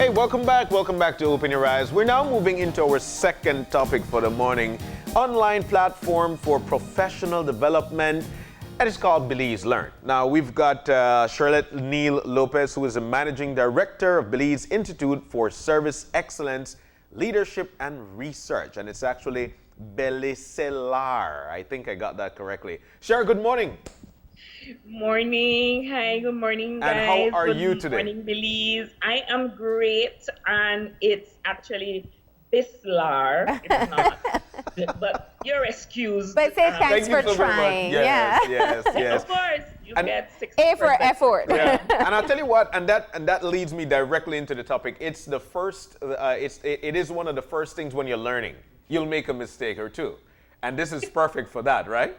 Okay, welcome back. Welcome back to Open Your Eyes. We're now moving into our second topic for the morning. Online platform for professional development, and it's called Belize Learn. Now, we've got Sherlet Neal Lopez, who is the Managing Director of Belize Institute for Service Excellence, Leadership and Research. And it's actually Belize. I think I got that correctly. Sher, good morning. Morning. Hi, good morning, guys. And how are you today? Good morning, Belize. I am great, and it's actually Bislar. It's not, but you're excused. But say thanks for so very much. trying. Yes, Yeah. yes, yes. Of course, you And get 60%. A for effort. Yeah. And I'll tell you what, and that leads me directly into the topic. It's the first. It is one of the first things when you're learning. You'll make a mistake or two, and this is perfect for that, right?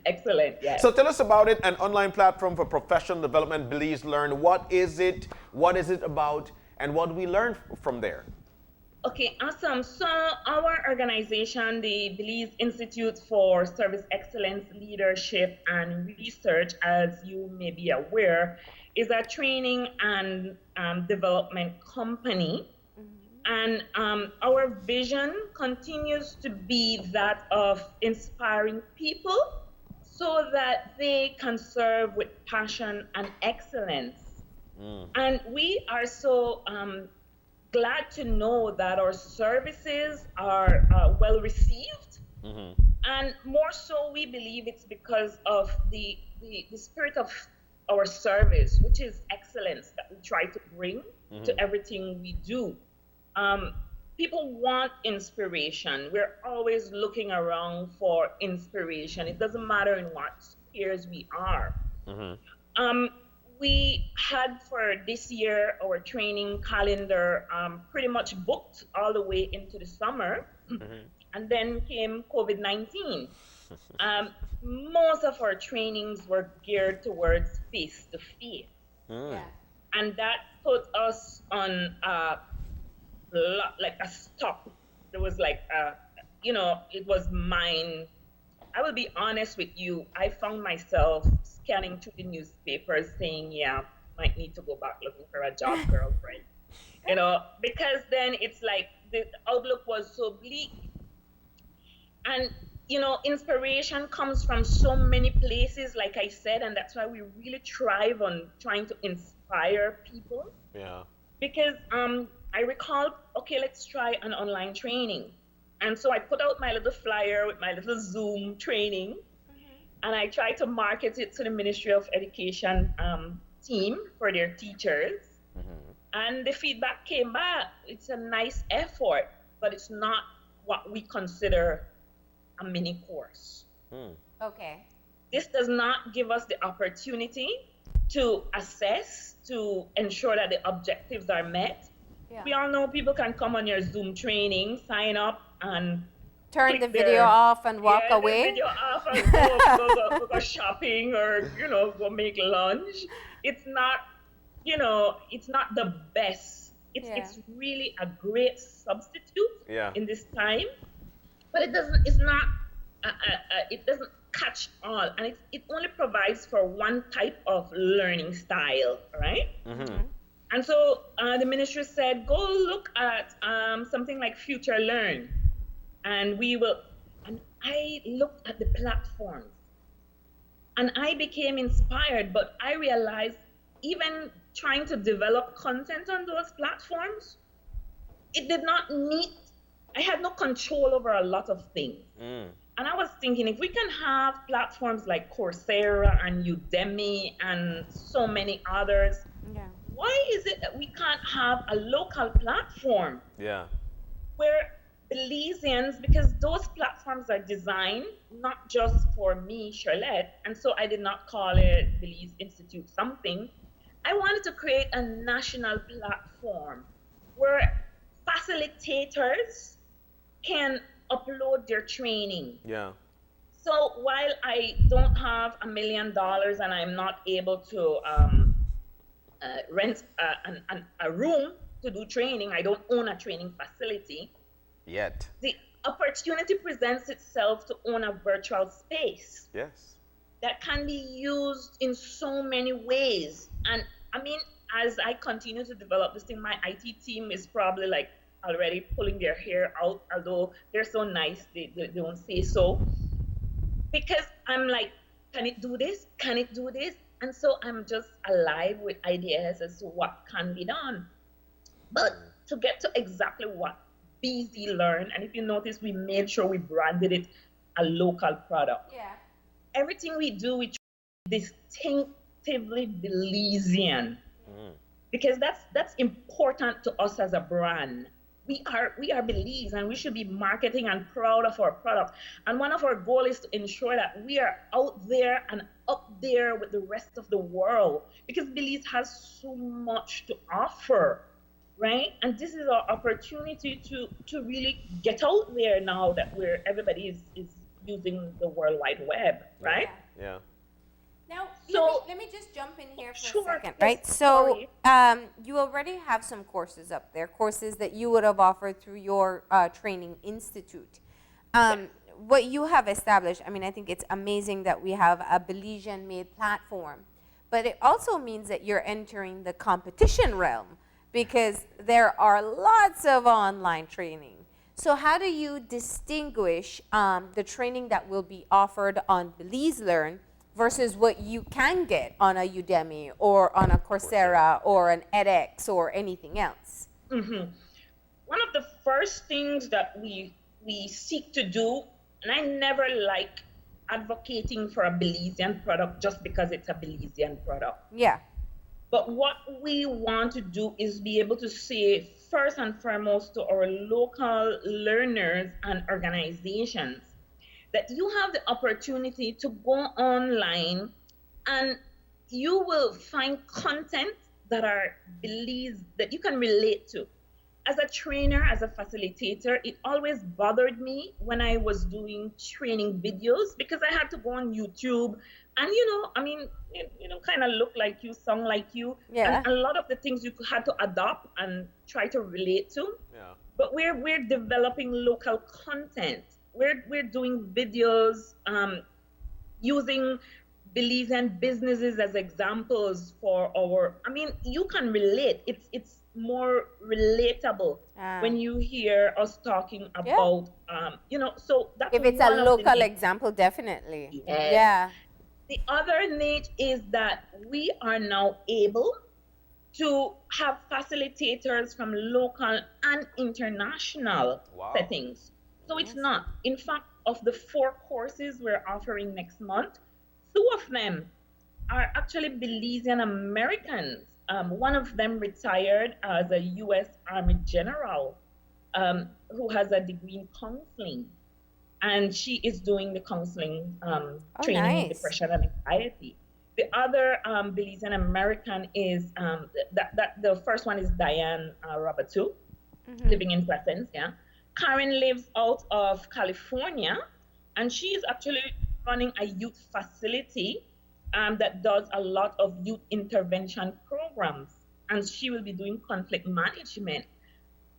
Excellent, yes. So tell us about it, an online platform for professional development, Belize Learn. What is it? What is it about? And what do we learn from there? Okay, awesome. So our organization, the Belize Institute for Service Excellence, Leadership and Research, as you may be aware, is a training and development company. And our vision continues to be that of inspiring people so that they can serve with passion and excellence. And we are so glad to know that our services are well received. And more so, we believe it's because of the spirit of our service, which is excellence that we try to bring to everything we do. People want inspiration. We're always looking around for inspiration. It doesn't matter in what spheres we are. We had for this year our training calendar pretty much booked all the way into the summer. And then came COVID-19. Most of our trainings were geared towards face-to-face. And that put us on like a stop. There was like, it was mine. I will be honest with you. I found myself scanning through the newspapers saying, yeah, might need to go back looking for a job, girlfriend. Because then it's like the outlook was so bleak. And, inspiration comes from so many places, like I said, and that's why we really thrive on trying to inspire people. Yeah. Because I recall, okay, let's try an online training. And so I put out my little flyer with my little Zoom training, and I tried to market it to the Ministry of Education team for their teachers. And the feedback came back. It's a nice effort, but it's not what we consider a mini course. Okay. This does not give us the opportunity to assess, to ensure that the objectives are met. Yeah. We all know people can come on your Zoom training, sign up, and Turn the video off and walk away. The video off and go shopping or go make lunch. It's not, it's not the best. It's really a great substitute in this time, but it doesn't. It's not. It doesn't catch all, and it only provides for one type of learning style, right? And so the ministry said, go look at something like Future Learn. And we will, and I looked at the platforms and I became inspired, but I realized even trying to develop content on those platforms, it did not meet, I had no control over a lot of things. And I was thinking, if we can have platforms like Coursera and Udemy and so many others, why is it that we can't have a local platform where Belizeans, because those platforms are designed not just for me, Sherlet, and so I did not call it Belize Institute something. I wanted to create a national platform where facilitators can upload their training. So while I don't have $1 million and I'm not able to rent a room to do training, I don't own a training facility. Yet. The opportunity presents itself to own a virtual space. Yes. That can be used in so many ways. And I mean, as I continue to develop this thing, my IT team is probably like already pulling their hair out, although they're so nice, they don't say so. Because I'm like, can it do this? Can it do this? And so I'm just alive with ideas as to what can be done. But to get to exactly what BZ Learn, and if you notice, we made sure we branded it a local product. Yeah. Everything we do, we distinctively Belizean, because that's important to us as a brand. We are Belize, and we should be marketing and proud of our product. And one of our goals is to ensure that we are out there and up there with the rest of the world, because Belize has so much to offer, right? And this is our opportunity to really get out there now that everybody is using the World Wide Web, right? Yeah. Now, So- let me just jump in here for Sure, a second, yes, right? So, sorry. you already have some courses up there, courses that you would have offered through your training institute. What you have established, I mean, I think it's amazing that we have a Belizean-made platform, but it also means that you're entering the competition realm, because there are lots of online training. So how do you distinguish the training that will be offered on Belize Learn versus what you can get on a Udemy or on a Coursera or an edX or anything else? One of the first things that we seek to do, and I never like advocating for a Belizean product just because it's a Belizean product. Yeah. But what we want to do is be able to say, first and foremost, to our local learners and organizations, that you have the opportunity to go online and you will find content that are Belize, that you can relate to. As a trainer, as a facilitator, it always bothered me when I was doing training videos, because I had to go on YouTube and, kind of look like you, sound like you. Yeah. And a lot of the things you had to adopt and try to relate to. Yeah. But we're developing local content. We're doing videos using Belizean businesses as examples for you can relate. It's more relatable when you hear us talking about, so that's If it's a one of the local needs. example, definitely. Yes. Yeah. The other need is that we are now able to have facilitators from local and international settings. So it's not. In fact, of the 4 courses we're offering next month, 2 of them are actually Belizean Americans. One of them retired as a U.S. Army general who has a degree in counseling. And she is doing the counseling training in depression and anxiety. The other Belizean American is, the first one is Diane Roberto, living in Placentia. Yeah. Karen lives out of California, and she is actually running a youth facility that does a lot of youth intervention programs, and she will be doing conflict management.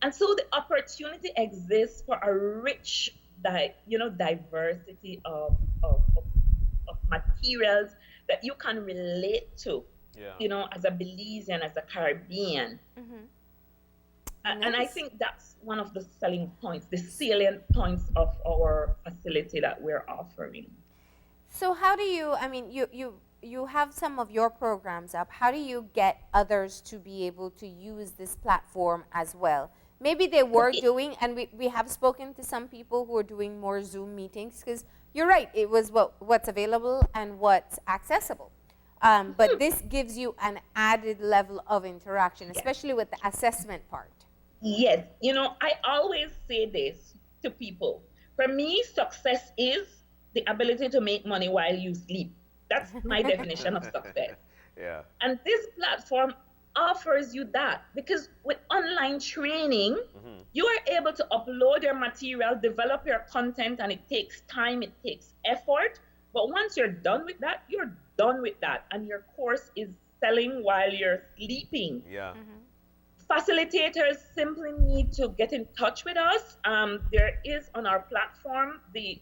And so the opportunity exists for a rich, diversity of materials that you can relate to, as a Belizean, as a Caribbean. And I think that's one of the selling points, the salient points of our facility that we're offering. So how do you, you have some of your programs up. How do you get others to be able to use this platform as well? Maybe they were doing, and we have spoken to some people who are doing more Zoom meetings, because you're right, it was what's available and what's accessible. But this gives you an added level of interaction, especially with the assessment part. Yes, I always say this to people. For me, success is the ability to make money while you sleep. That's my definition of success. Yeah. And this platform offers you that, because with online training, you are able to upload your material, develop your content, and it takes time, it takes effort. But once you're done with that, you're done with that, and your course is selling while you're sleeping. Yeah. Facilitators simply need to get in touch with us. There is on our platform the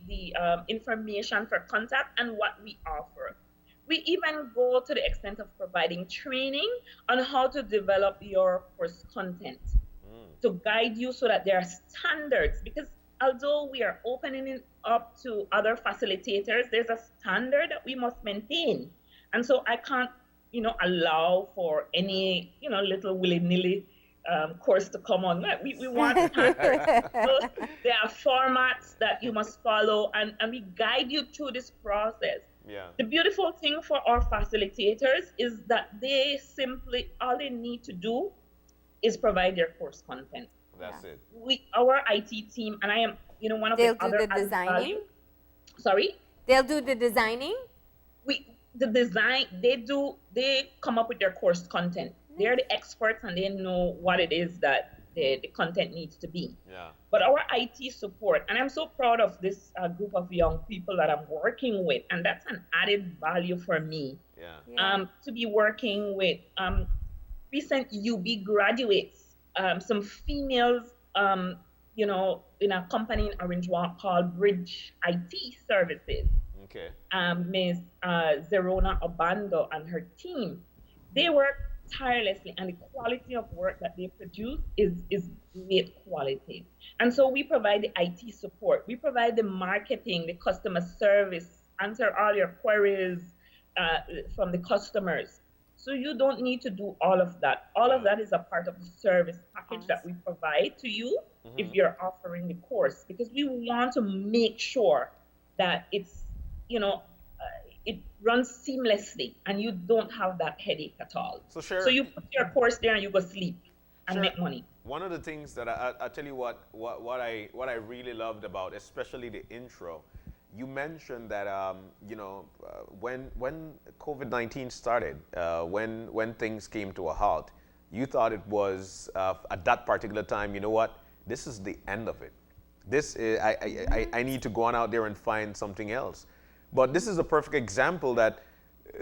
information for contact and what we offer. We even go to the extent of providing training on how to develop your course content to guide you so that there are standards. Because although we are opening it up to other facilitators, there's a standard that we must maintain. And so I can't, allow for any, little willy-nilly course to come on. We want standards. So there are formats that you must follow, and we guide you through this process. Yeah. The beautiful thing for our facilitators is that all they need to do is provide their course content. That's it. Our IT team, and I am, one of They'll the other do the designing. Sorry? They'll do the designing. They come up with their course content. They're the experts and they know what it is that the content needs to be. Yeah. But our IT support, and I'm so proud of this group of young people that I'm working with, and that's an added value for me. Yeah. To be working with recent UB graduates, some females, in a company in Orange Walk called Bridge IT Services. Okay. Ms. Zerona Obando and her team, they work tirelessly, and the quality of work that they produce is great quality. And so we provide the IT support, we provide the marketing, the customer service, answer all your queries from the customers. So you don't need to do all of that. All of that is a part of the service package that we provide to you if you're offering the course, because we want to make sure that it's, it runs seamlessly and you don't have that headache at all. So you put your course there and you go sleep and make money. One of the things that I tell you what I really loved about, especially the intro, you mentioned that when COVID-19 started, when things came to a halt, you thought it was at that particular time, you know what, this is the end of it. This is, I need to go on out there and find something else. But this is a perfect example that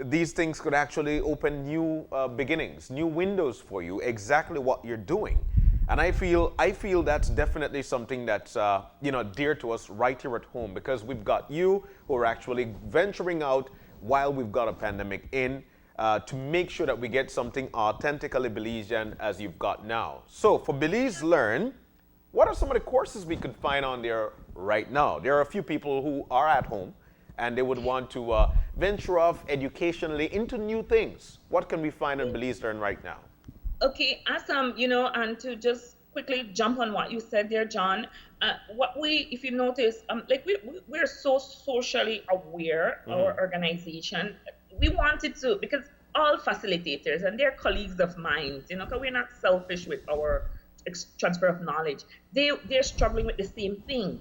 these things could actually open new beginnings, new windows for you, exactly what you're doing. And I feel that's definitely something that's dear to us right here at home, because we've got you who are actually venturing out while we've got a pandemic to make sure that we get something authentically Belizean as you've got now. So for Belize Learn, what are some of the courses we could find on there right now? There are a few people who are at home and they would want to venture off educationally into new things. What can we find on Belize Learn right now? Okay, awesome. And to just quickly jump on what you said there, John, if you notice, we're so socially aware, our organization. We wanted to, because all facilitators, and they're colleagues of mine, because we're not selfish with our transfer of knowledge. They're struggling with the same thing.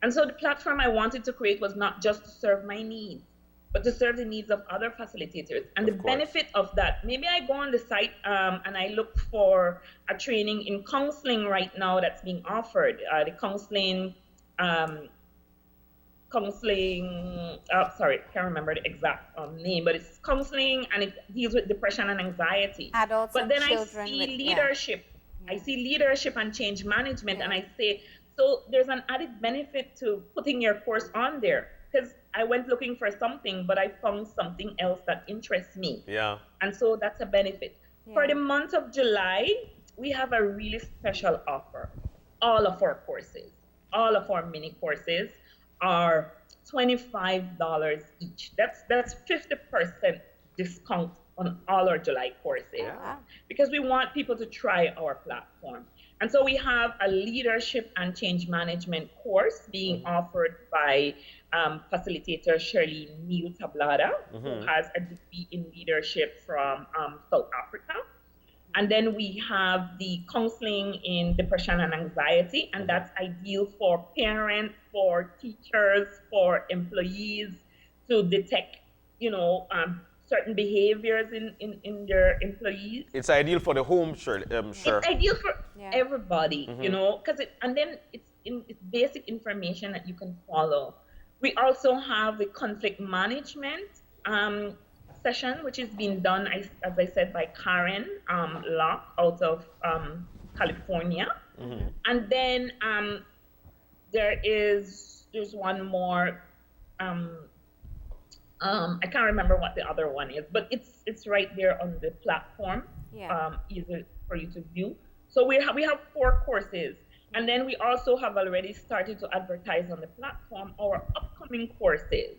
And so the platform I wanted to create was not just to serve my needs, but to serve the needs of other facilitators. And the benefit of that, maybe I go on the site and I look for a training in counseling right now that's being offered. The counseling, sorry, can't remember the exact name, but it's counseling and it deals with depression and anxiety. Adults but and then children I see with, leadership. I see leadership and change management, and I say, so there's an added benefit to putting your course on there, because I went looking for something, but I found something else that interests me. Yeah. And so that's a benefit. Yeah. For the month of July, we have a really special offer. All of our courses, all of our mini courses are $25 each. That's 50% discount on all our July courses. Yeah. Because we want people to try our platform. And so we have a leadership and change management course being offered by facilitator Neal who has a degree in leadership from South Africa. And then we have the counseling in depression and anxiety, and that's ideal for parents, for teachers, for employees to detect, certain behaviors in their employees. It's ideal for the home, sure. It's ideal for everybody, because it's basic information that you can follow. We also have the conflict management session, which is being done, as I said, by Karen Locke out of California. And then there's one more I can't remember what the other one is, but it's right there on the platform. Yeah. Easy for you to view. So we have 4 courses, and then we also have already started to advertise on the platform our upcoming courses.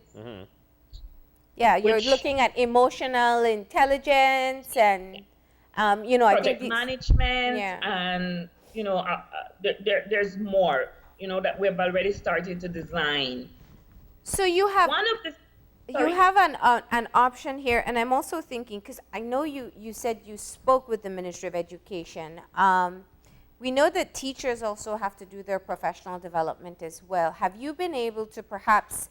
Yeah, you're Which- looking at emotional intelligence and, I think Project these, management, yeah. and there's more that we've already started to design. So you have One of the you sorry? have an option here, and I'm also thinking, because I know you said you spoke with the Ministry of Education. We know that teachers also have to do their professional development as well. Have you been able to perhaps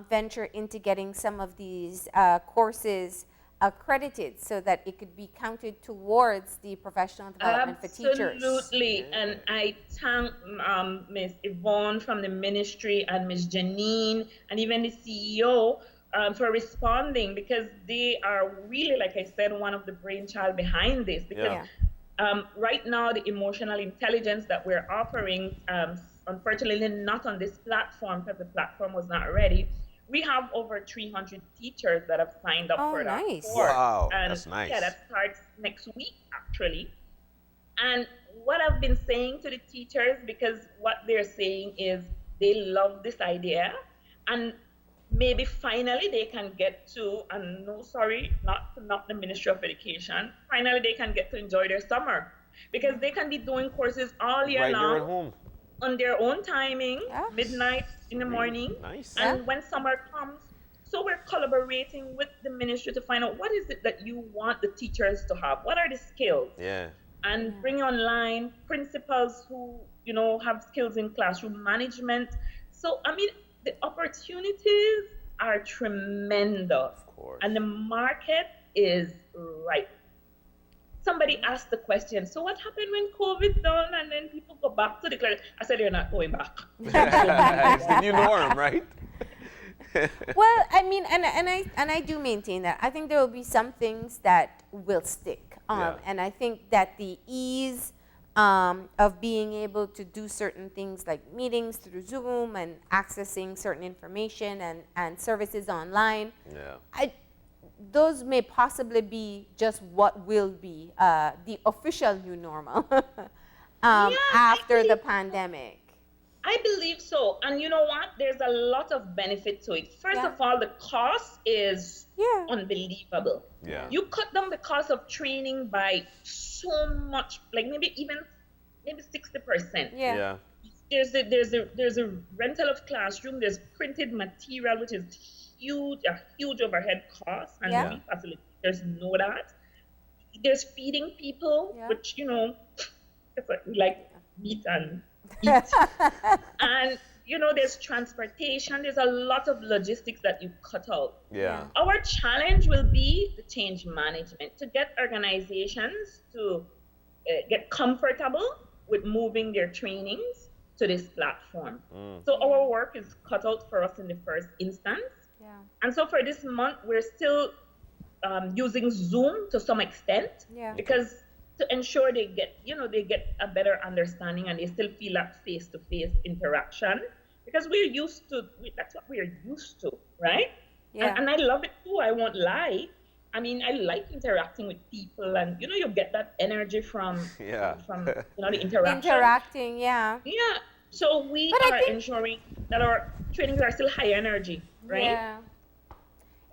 venture into getting some of these courses accredited so that it could be counted towards the professional development for teachers? Absolutely, and I thank Ms. Yvonne from the ministry and Ms. Janine and even the CEO for responding, because they are really, like I said, one of the brainchild behind this. Because right now, the emotional intelligence that we're offering, unfortunately not on this platform because the platform was not ready. We have over 300 teachers that have signed up for that course. Wow, And that's nice. yeah, that starts next week actually. And what I've been saying to the teachers, because what they're saying is they love this idea, and maybe finally they can get to, and no, sorry, not the Ministry of Education, finally they can get to enjoy their summer, because they can be doing courses all year Right there at long home. on their own timing, Yeah. midnight in the morning. Nice. And when summer comes, so we're collaborating with the ministry to find out what is it that you want the teachers to have, what are the skills, Yeah. and bring online principals who have skills in classroom management. So I mean, the opportunities are tremendous, Of course. and the market is ripe. Somebody asked the question, so what happened when COVID done and then people go back to the class? I said, they're not going back. It's the new norm, right? Well, I mean, and I do maintain that. I think there will be some things that will stick. Yeah. And I think that the ease of being able to do certain things like meetings through Zoom and accessing certain information and services online, Yeah. those may possibly be just what will be the official new normal after the pandemic. I believe so. And you know what? There's a lot of benefit to it. First Yeah. of all, the cost is Yeah. unbelievable. Yeah. You cut down the cost of training by so much, like maybe 60%. Yeah. There's a rental of classroom, there's printed material, which is a huge overhead cost, and Yeah. we facilitators know that. There's feeding people, Yeah. which it's like we like meat and eat. And there's transportation, there's a lot of logistics that you cut out. Yeah. Our challenge will be the change management, to get organizations to get comfortable with moving their trainings to this platform. So our work is cut out for us in the first instance. Yeah. And so for this month, we're still using Zoom to some extent, Yeah. because to ensure they get a better understanding and they still feel that face-to-face interaction, because that's what we're used to, right? Yeah. And I love it too, I won't lie. I mean, I like interacting with people, and you get that energy from Yeah. from the interaction. Interacting, yeah. Yeah. So we But I are think- ensuring that our trainings are still high energy, right? Yeah.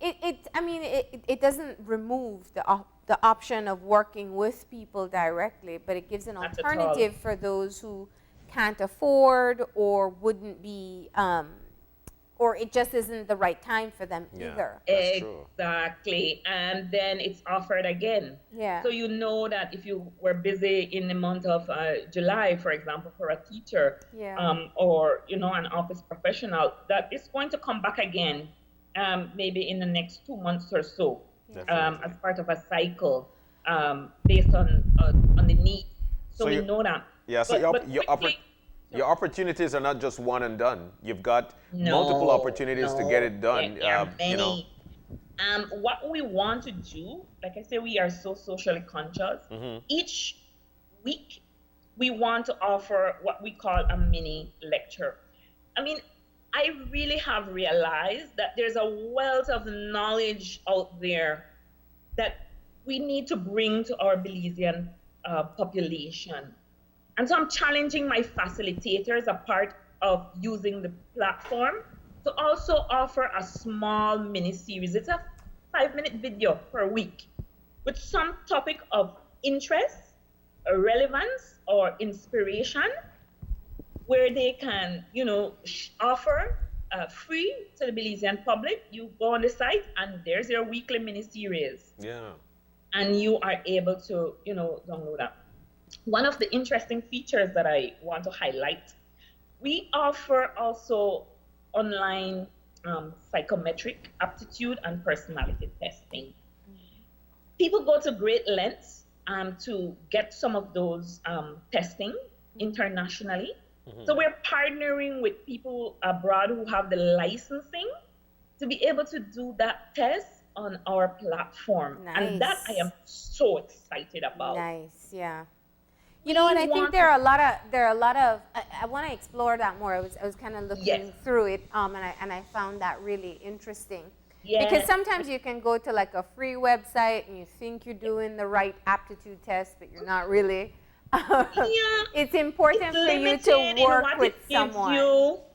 It doesn't remove the option of working with people directly, but it gives an Not at all. alternative for those who can't afford or wouldn't be, or it just isn't the right time for them Yeah. either. That's true. Exactly. And then it's offered again. Yeah. So you know that if you were busy in the month of July, for example, for a teacher, Yeah. or an office professional, that is going to come back again, maybe in the next 2 months or so, Definitely. as part of a cycle, based on the need. So we you- know that. Yeah. So But quickly- your opportunities are not just one and done. You've got No, multiple opportunities to get it done. There are many. What we want to do, like I say, we are so socially conscious. Each week, we want to offer what we call a mini lecture. I mean, I really have realized that there's a wealth of knowledge out there that we need to bring to our Belizean population. And so I'm challenging my facilitators, a part of using the platform, to also offer a small mini series. It's a 5-minute video per week with some topic of interest, relevance, or inspiration, where they can, offer free to the Belizean public. You go on the site and there's your weekly mini series. Yeah. And you are able to, download that. One of the interesting features that I want to highlight, we offer also online psychometric aptitude and personality testing. People go to great lengths to get some of those testing internationally. So we're partnering with people abroad who have the licensing to be able to do that test on our platform. Nice. And that I am so excited about. Nice, yeah. You know, and I think there are a lot of. I want to explore that more. I was kind of looking through it, and I found that really interesting. Yes. Because sometimes you can go to like a free website and you think you're doing the right aptitude test, but you're not really. It's important for you to work with someone.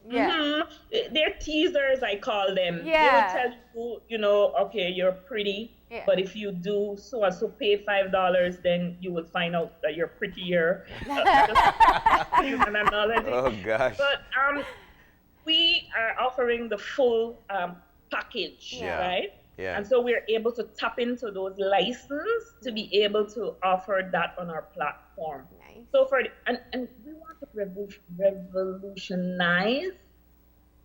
They're teasers, I call them. Yeah. They will tell you, okay, you're pretty, but if you do so and so pay $5, then you will find out that you're prettier. Oh gosh. But we are offering the full package, right? Yeah. And so we're able to tap into those licenses to be able to offer that on our platform. Nice. So and we want to revolutionize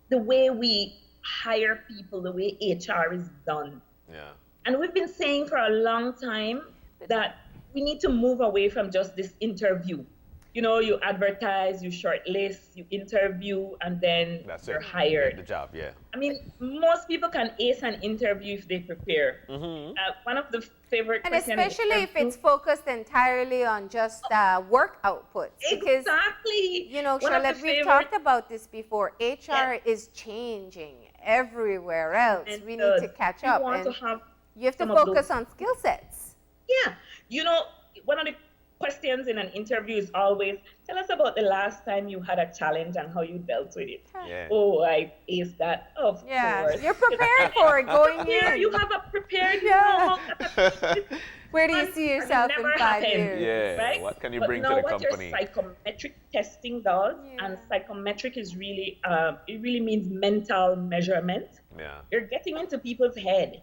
the way we hire people, the way HR is done. Yeah. And we've been saying for a long time that we need to move away from just this interview. You advertise, you shortlist, you interview, and then you're hired. The job, yeah. I mean, most people can ace an interview if they prepare. One of the favorite and especially if it's focused entirely on just work outputs. Because, exactly. Sherlet, we've talked about this before. HR is changing everywhere else. We need to catch up. And you have to focus on skill sets. Yeah. One of the questions in an interview is always, tell us about the last time you had a challenge and how you dealt with it. Yeah. Oh, I aced that. Of course. You're prepared for it going in. You have a prepared, Where do you see yourself in 5 years? Yeah. Right? What can you bring to the company? What your psychometric testing does, and psychometric is really, it really means mental measurement. Yeah. You're getting into people's head.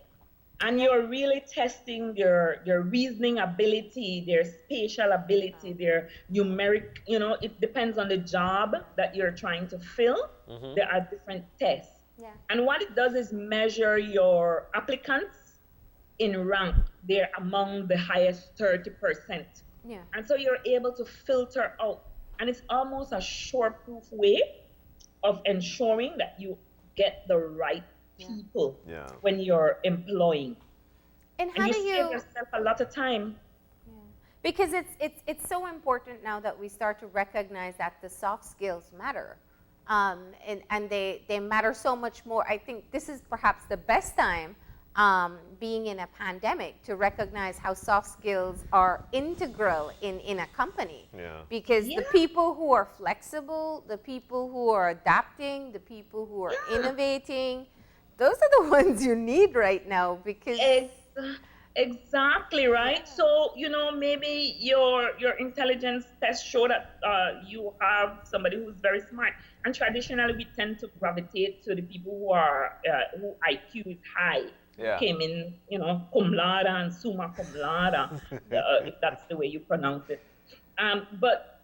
And you're really testing their reasoning ability, their spatial ability, their numeric, it depends on the job that you're trying to fill. There are different tests. Yeah. And what it does is measure your applicants in rank. They're among the highest 30%. Yeah. And so you're able to filter out. And it's almost a sure-proof way of ensuring that you get the right people when you're employing. And how you do you save yourself a lot of time? Because it's so important now that we start to recognize that the soft skills matter, and they matter so much more. I think this is perhaps the best time, being in a pandemic, to recognize how soft skills are integral in a company. Yeah. Because the people who are flexible, the people who are adapting, the people who are innovating, those are the ones you need right now. Because exactly right. So maybe your intelligence test show that you have somebody who's very smart, and traditionally we tend to gravitate to the people who IQ is high. Yeah. Came in, cum laude and summa cum laude, if that's the way you pronounce it. But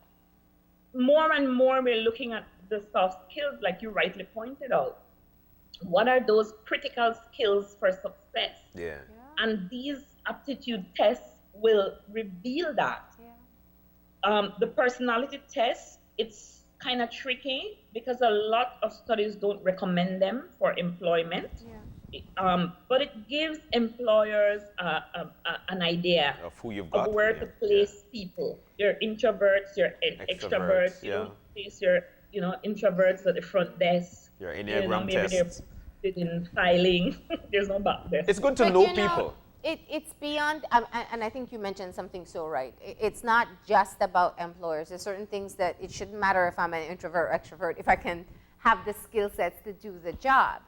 more and more we're looking at the soft skills, like you rightly pointed out. What are those critical skills for success? Yeah. And these aptitude tests will reveal that. The personality test, it's kind of tricky because a lot of studies don't recommend them for employment. But it gives employers an idea of who you've got, of where to place people. Your introverts, your extroverts. You don't place your introverts at the front desk. Your Enneagram Maybe they're tests. in filing. There's no back desk. It's good to But know you know, people. It's beyond, and I think you mentioned something so right. It's not just about employers. There's certain things that it shouldn't matter if I'm an introvert or extrovert, if I can have the skill sets to do the job.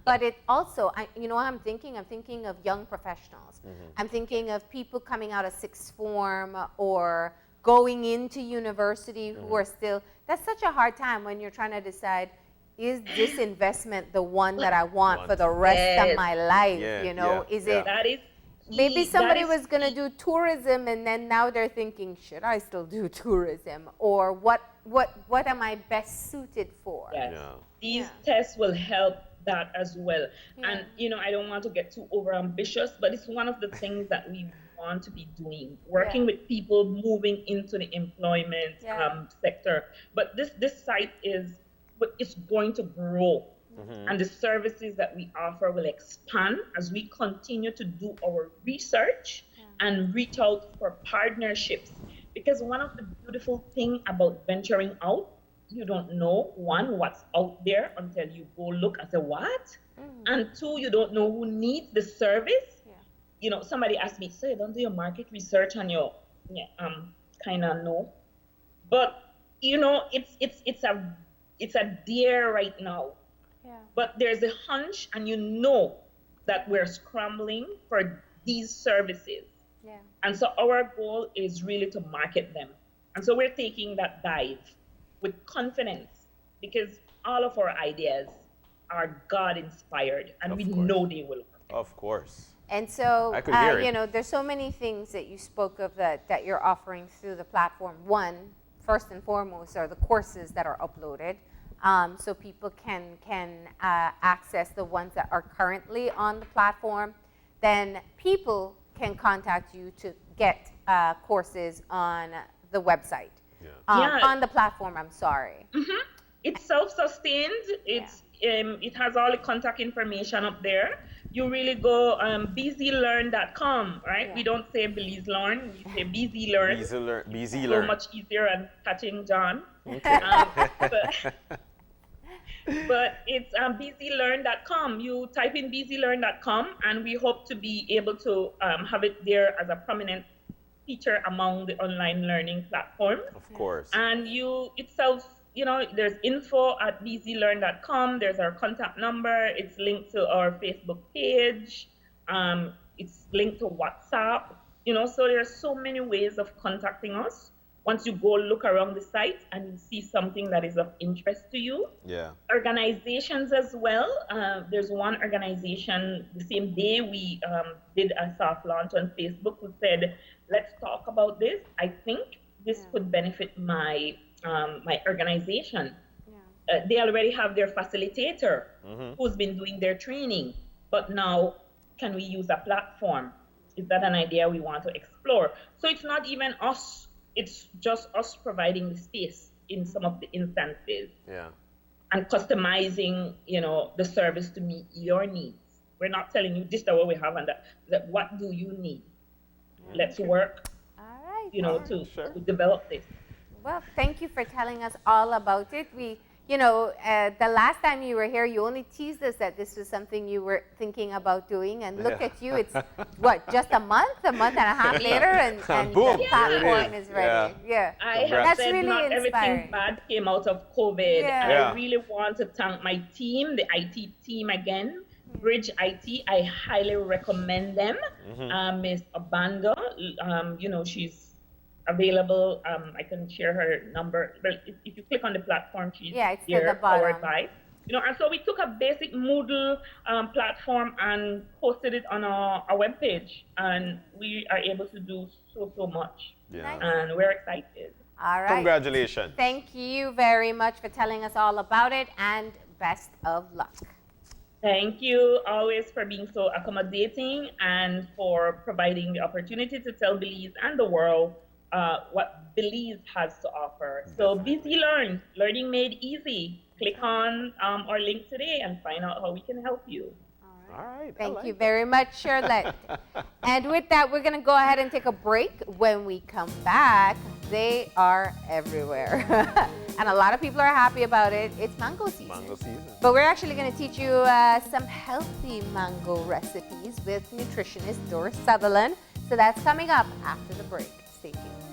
But it also, you know what I'm thinking? I'm thinking of young professionals. I'm thinking of people coming out of sixth form or going into university who are still, that's such a hard time when you're trying to decide, is this investment the one that I want for the rest of my life? Is it, That is maybe key. somebody That is was going to do tourism and then now they're thinking, should I still do tourism? Or what am I best suited for? Yes. Yeah. These tests will help that as well. Yeah. And, I don't want to get too overambitious, but it's one of the things that we want to be doing, working with people moving into the employment sector. But this site it's going to grow. And the services that we offer will expand as we continue to do our research and reach out for partnerships. Because one of the beautiful things about venturing out, you don't know, one, what's out there until you go look and say, what? And two, you don't know who needs the service. Somebody asked me, so you don't do your market research and you kind of know. But, it's a dare right now. But there's a hunch, and that we're scrambling for these services. And so our goal is really to market them. And so we're taking that dive with confidence because all of our ideas are God-inspired, and we know they will work. Of course. And so, I could hear it. there's so many things that you spoke of that you're offering through the platform. One, first and foremost, are the courses that are uploaded. So people can access the ones that are currently on the platform. Then people can contact you to get courses on the website. On the platform, I'm sorry. It's self-sustained. It has all the contact information up there. You really go bzlearn.com, right? We don't say Belize Learn, we say BZ Learn. BZ So Learn. much easier and catching John. Okay. But it's bzlearn.com. You type in bzlearn.com, and we hope to be able to have it there as a prominent feature among the online learning platforms. Of course. And there's info at bzlearn.com. There's our contact number. It's linked to our Facebook page. It's linked to WhatsApp. So there's so many ways of contacting us. Once you go look around the site and you see something that is of interest to you. Organizations as well. There's one organization, the same day we did a soft launch on Facebook, who said, let's talk about this. I think this could benefit my organization. They already have their facilitator who's been doing their training. But now, can we use a platform? Is that an idea we want to explore? So it's not even us. It's just us providing the space in some of the instances. And customizing, the service to meet your needs. We're not telling you this is what we have and that what do you need? Let's work, to develop this. Well, thank you for telling us all about it. The last time you were here, you only teased us that this was something you were thinking about doing, and look at you. It's just a month and a half later, and Boom, the platform is ready. I have That's said really not inspiring. everything bad came out of COVID. And I really want to thank my team, the IT team again. Bridge IT, I highly recommend them. Miss Abanga, she's available. I can share her number. But if you click on the platform, she's it's here, at the bottom. powered by. And so we took a basic Moodle platform and posted it on our webpage, and we are able to do so much. Nice. And we're excited. All right. Congratulations. Thank you very much for telling us all about it, and best of luck. Thank you always for being so accommodating and for providing the opportunity to tell Belize and the world what Belize has to offer. So BZ Learn, learning made easy. Click on our link today and find out how we can help you. All All right. Thank you very much, Sherlet. And with that, we're going to go ahead and take a break. When we come back, they are everywhere. And a lot of people are happy about it. It's mango season. Mango season. But we're actually going to teach you some healthy mango recipes with nutritionist Doris Sutherland. So that's coming up after the break. Stay tuned.